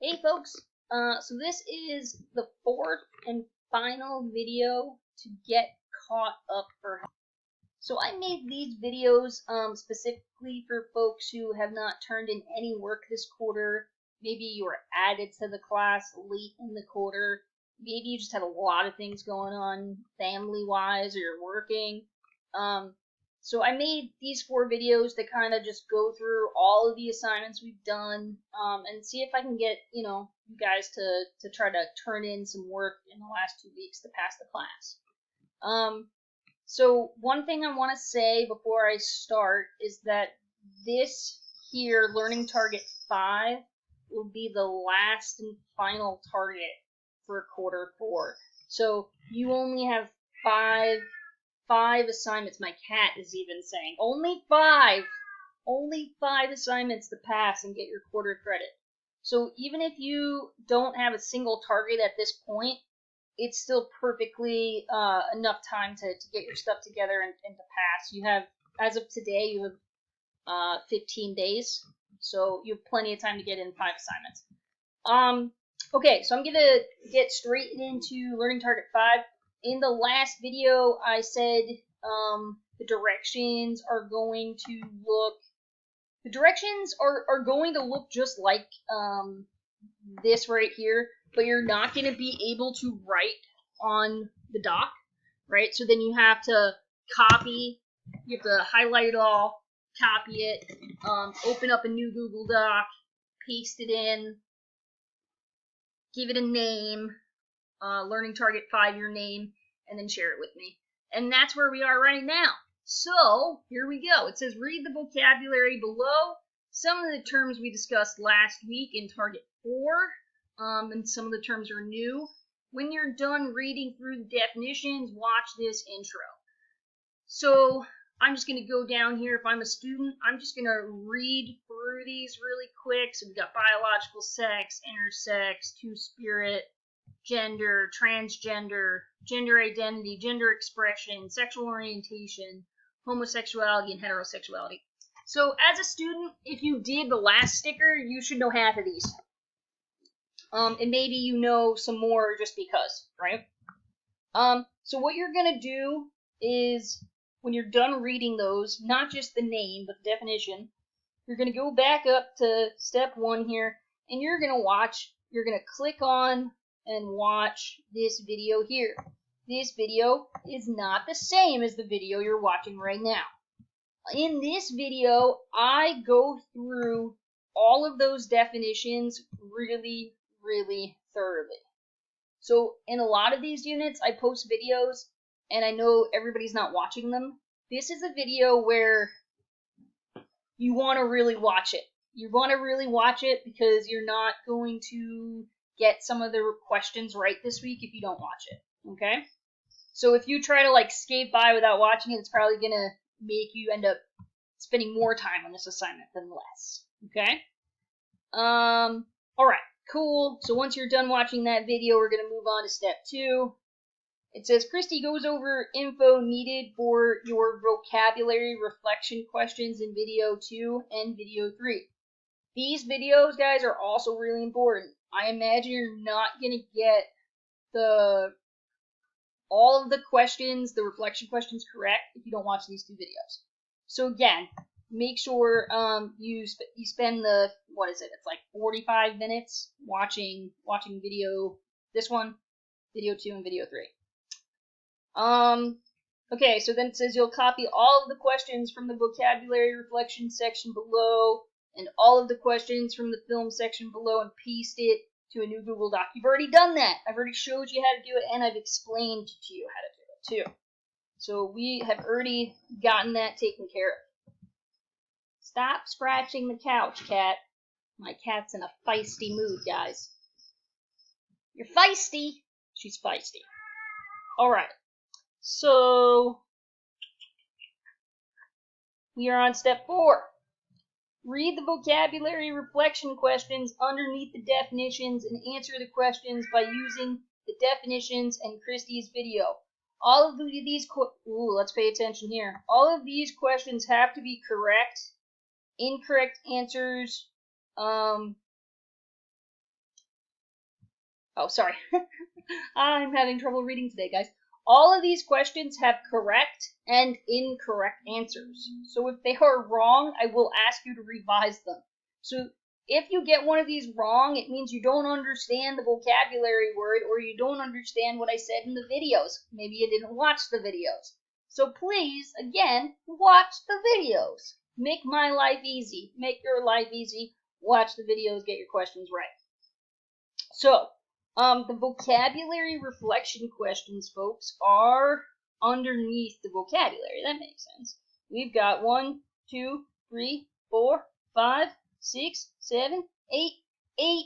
Hey folks, so this is the fourth and final video to get caught up for health. So I made these videos specifically for folks who have not turned in any work this quarter. Maybe you were added to the class late in the quarter. Maybe you just had a lot of things going on family-wise, or you're working. So I made these 4 videos to kind of just go through all of the assignments we've done, and see if I can get, you guys to try to turn in some work in the last 2 weeks to pass the class. So one thing I want to say before I start is that this here, Learning Target 5, will be the last and final target for quarter 4. So you only have five assignments. My cat is even saying only 5 assignments to pass and get your quarter credit. So even if you don't have a single target at this point, it's still perfectly enough time to get your stuff together and to pass. You have, as of today, you have 15 days, so you have plenty of time to get in 5 assignments. Okay, so I'm gonna get straight into Learning Target 5. In the last video, I said the directions are going to look. The directions are going to look just like this right here, but you're not going to be able to write on the doc, right? So then you have to copy. You have to highlight it all, copy it, open up a new Google Doc, paste it in, give it a name. Learning Target 5, your name, and then share it with me. And that's where we are right now. So, here we go. It says, read the vocabulary below. Some of the terms we discussed last week in Target 4, and some of the terms are new. When you're done reading through the definitions, watch this intro. So, I'm just going to go down here. If I'm a student, I'm just going to read through these really quick. So, we've got biological sex, intersex, two-spirit, gender, transgender, gender identity, gender expression, sexual orientation, homosexuality, and heterosexuality. So as a student, if you did the last sticker, you should know half of these. And maybe you know some more just because, right? So what you're going to do is, when you're done reading those, not just the name, but the definition, you're going to go back up to step 1 here, and you're going to click on and watch this video here. This video is not the same as the video you're watching right now. In this video, I go through all of those definitions really, really thoroughly. So in a lot of these units, I post videos, and I know everybody's not watching them. This is a video where you want to really watch it. You want to really watch it because you're not going to get some of the questions right this week if you don't watch it, okay? So if you try to skate by without watching it, it's probably going to make you end up spending more time on this assignment than less, okay? Alright, cool. So once you're done watching that video, we're going to move on to step 2. It says, Christy goes over info needed for your vocabulary reflection questions in video 2 and video 3. These videos, guys, are also really important. I imagine you're not going to get all of the questions, the reflection questions, correct if you don't watch these 2 videos. So again, make sure you spend the, it's like 45 minutes watching video, this one, video 2, and video 3. Okay, so then it says you'll copy all of the questions from the vocabulary reflection section below and all of the questions from the film section below and paste it to a new Google Doc. You've already done that. I've already showed you how to do it, and I've explained to you how to do it too. So we have already gotten that taken care of. Stop scratching the couch, cat. My cat's in a feisty mood, guys. You're feisty. She's feisty. Alright. So we are on step 4. Read the vocabulary reflection questions underneath the definitions and answer the questions by using the definitions and Christy's video. All of these let's pay attention here. All of these questions have to be correct. Incorrect answers Oh, sorry. I'm having trouble reading today, guys. All of these questions have correct and incorrect answers. So if they are wrong, I will ask you to revise them. So if you get one of these wrong, it means you don't understand the vocabulary word or you don't understand what I said in the videos. Maybe you didn't watch the videos. So please, again, watch the videos. Make my life easy. Make your life easy. Watch the videos, get your questions right. So, the vocabulary reflection questions, folks, are underneath the vocabulary. That makes sense. We've got 1, 2, 3, 4, 5, 6, 7, 8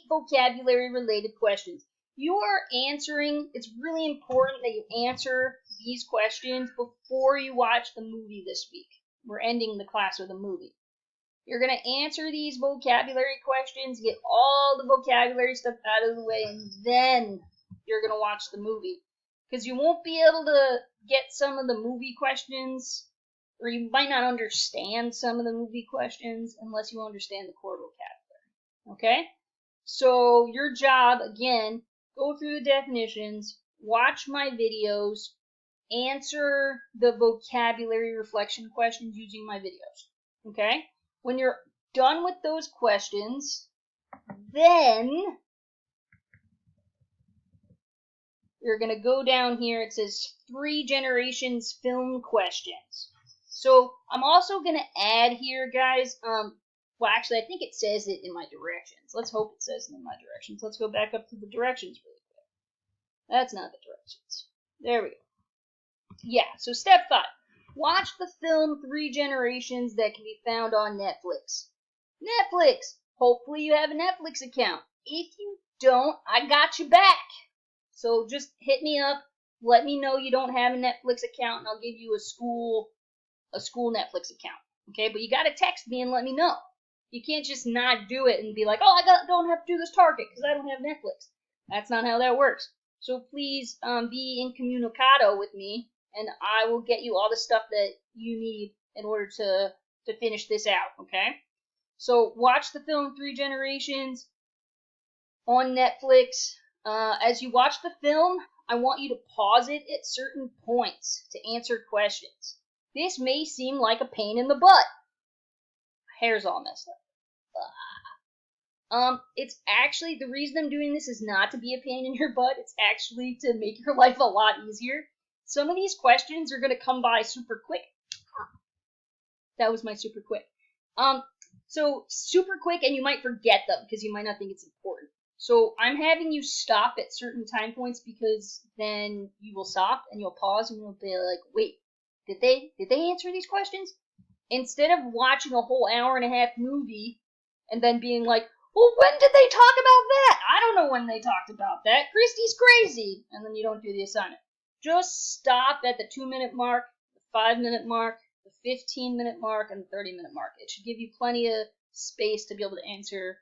vocabulary related questions. You are answering, it's really important that you answer these questions before you watch the movie this week. We're ending the class with a movie. You're going to answer these vocabulary questions, get all the vocabulary stuff out of the way, and then you're going to watch the movie. Because you won't be able to get some of the movie questions, or you might not understand some of the movie questions unless you understand the core vocabulary. Okay? So your job, again, go through the definitions, watch my videos, answer the vocabulary reflection questions using my videos. Okay? When you're done with those questions, then you're going to go down here. It says 3 generations film questions. So I'm also going to add here, guys, well, actually, I think it says it in my directions. Let's hope it says it in my directions. Let's go back up to the directions really quick. That's not the directions. There we go. Yeah, so step 5. Watch the film 3 Generations that can be found on Netflix. Netflix! Hopefully you have a Netflix account. If you don't, I got you back. So just hit me up. Let me know you don't have a Netflix account, and I'll give you a school Netflix account. Okay, but you gotta text me and let me know. You can't just not do it and be like, oh, don't have to do this Target because I don't have Netflix. That's not how that works. So please be incommunicado with me, and I will get you all the stuff that you need in order to finish this out, okay? So watch the film 3 Generations on Netflix. As you watch the film, I want you to pause it at certain points to answer questions. This may seem like a pain in the butt. My hair's all messed up. It's actually, the reason I'm doing this is not to be a pain in your butt. It's actually to make your life a lot easier. Some of these questions are going to come by super quick. That was my super quick. So super quick, and you might forget them because you might not think it's important. So I'm having you stop at certain time points because then you will stop and you'll pause and you'll be like, wait, did they answer these questions? Instead of watching a whole hour-and-a-half movie and then being like, well, when did they talk about that? I don't know when they talked about that. Christy's crazy. And then you don't do the assignment. Just stop at the 2-minute mark, the 5-minute mark, the 15-minute mark, and the 30-minute mark. It should give you plenty of space to be able to answer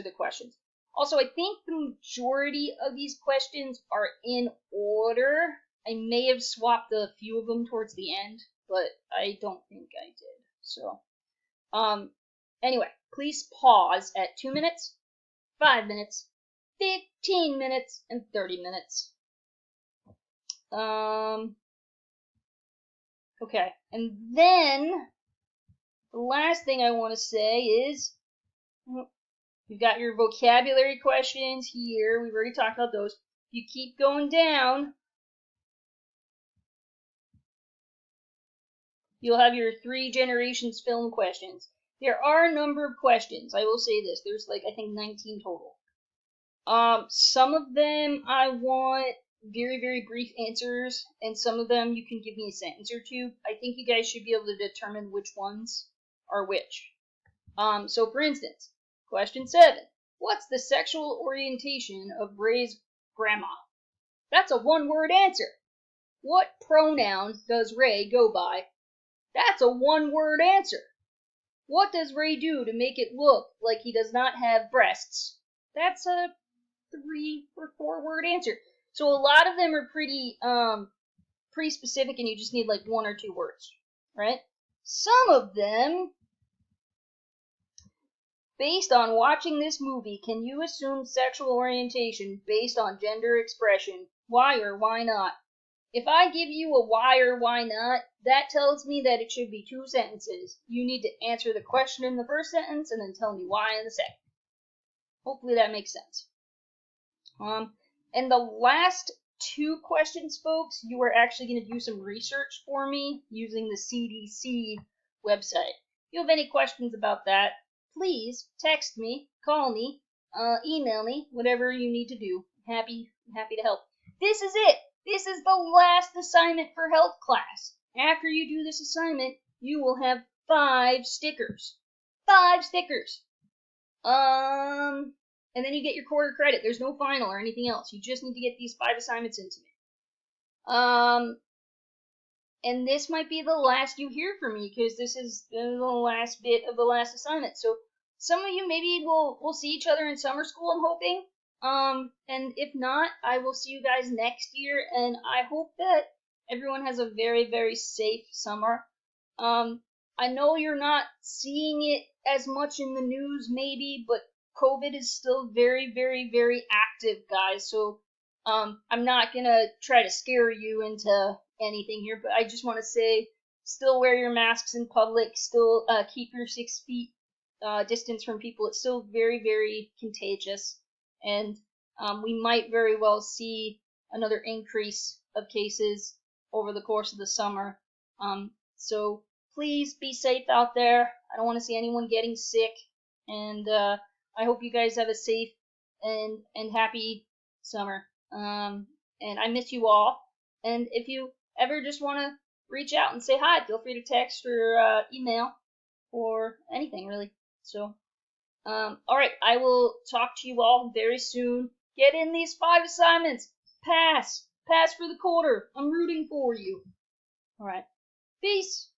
the questions. Also, I think the majority of these questions are in order. I may have swapped a few of them towards the end, but I don't think I did. So, anyway, please pause at 2 minutes, 5 minutes, 15 minutes, and 30 minutes. Okay, and then the last thing I want to say is you've got your vocabulary questions here. We've already talked about those. You keep going down, you'll have your 3 Generations film questions. There are a number of questions. I will say this. There's I think 19 total. Some of them I want very, very brief answers, and some of them you can give me a sentence or two. I think you guys should be able to determine which ones are which. So for instance, question 7. What's the sexual orientation of Ray's grandma? That's a one-word answer. What pronoun does Ray go by? That's a one-word answer. What does Ray do to make it look like he does not have breasts? That's a 3 or 4-word answer. So a lot of them are pretty specific, and you just need 1 or 2 words, right? Some of them, Based on watching this movie, can you assume sexual orientation based on gender expression? Why or why not? If I give you a why or why not, that tells me that it should be 2 sentences. You need to answer the question in the first sentence and then tell me why in the second. Hopefully that makes sense. And the last 2 questions, folks, you are actually going to do some research for me using the CDC website. If you have any questions about that, please text me, call me, email me, whatever you need to do. Happy to help. This is it. This is the last assignment for health class. After you do this assignment, you will have 5 stickers. 5 stickers. And then you get your quarter credit. There's no final or anything else. You just need to get these 5 assignments into me. And this might be the last you hear from me because this is the last bit of the last assignment. So some of you maybe will see each other in summer school, I'm hoping. And if not, I will see you guys next year, and I hope that everyone has a very, very safe summer. I know you're not seeing it as much in the news, maybe, but COVID is still very, very, very active, guys. So, I'm not gonna try to scare you into anything here, but I just want to say, still wear your masks in public. Still, keep your 6 feet distance from people. It's still very, very contagious. And we might very well see another increase of cases over the course of the summer. So please be safe out there. I don't want to see anyone getting sick, and I hope you guys have a safe and happy summer. And I miss you all. And if you ever just want to reach out and say hi, feel free to text or email or anything really. So. Alright, I will talk to you all very soon. Get in these 5 assignments. Pass. Pass for the quarter. I'm rooting for you. Alright. Peace.